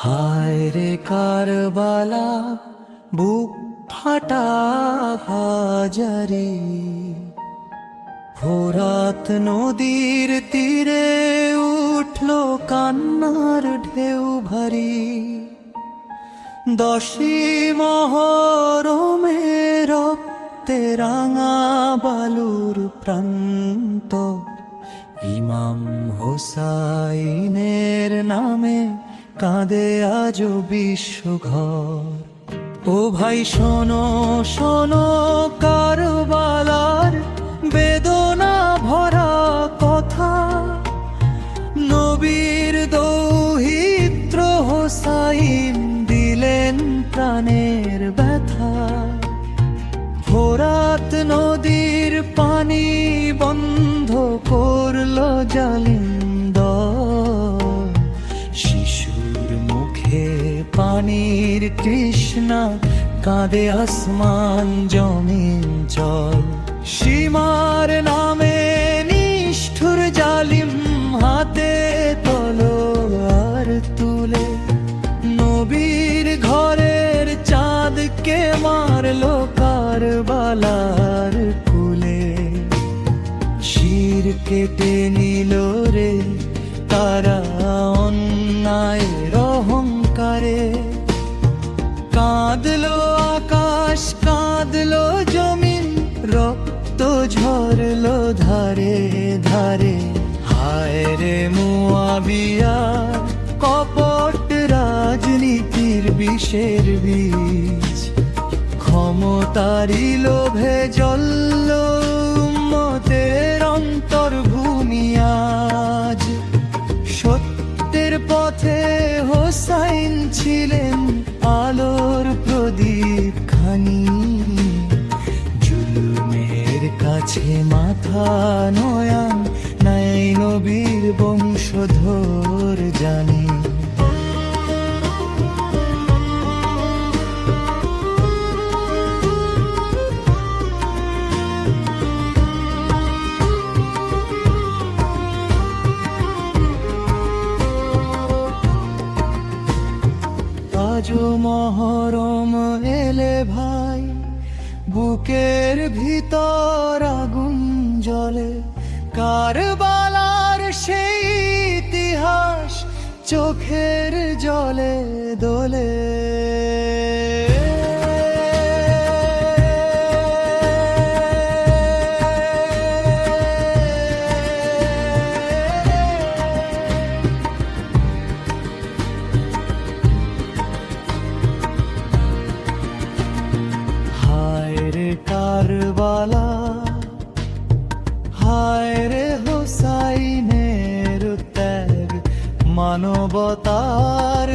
হায় রে কারবালা, বুক ফাটা হাজারি। ফোরাত নদীর তীরে উঠল কান্নার ঢেউ ভারী। 10ই মহরমে রক্তে রাঙা বালুর প্রান্ত, ইমাম হোসাইনের নামে কাঁদে আজও বিশ্বঘর। ও ভাই শোনো শোনো কারবালার বেদনা ভরা কথা, নবীর দৌহিত্র হোসাইন দিলেন প্রাণের ব্যথা। ফোরাত নদীর পানি বন্ধ করলো জালিম দল, শিশুর মুখে পানির তৃষ্ণা, কাঁদে আসমান জমিন জল। সীমার নামে নিষ্ঠুর জালিম হাতে তলোয়ার তুলে, নবীর ঘরের চাঁদকে মারলো কারবালার কুলে। শির কেটে নিল রে তারা অন্যায়ের অহংকারে, কাঁদলো আকাশ কাঁদলো জমিন, রক্ত ঝরলো ধারে ধারে। হায় রে মুআবিয়ার কপট রাজনীতির বিষের বীজ, ক্ষমতারি লোভে জ্বলল উম্মতের অন্তর্ভূমি আজ। সত্যের পথে হোসাইন ছিলেন আলোর প্রদীপ খানি, জুলুমের কাছে মাথা নয়ান নাই নবীর বংশধর জানি। আজও মহরম এলে ভাই, বুকের ভিতর আগুন জ্বলে। কারবালার সেই ইতিহাস চোখের জলে দোলে। কারবালা, হায় রে হোসাইনের ত্যাগ, মানবতার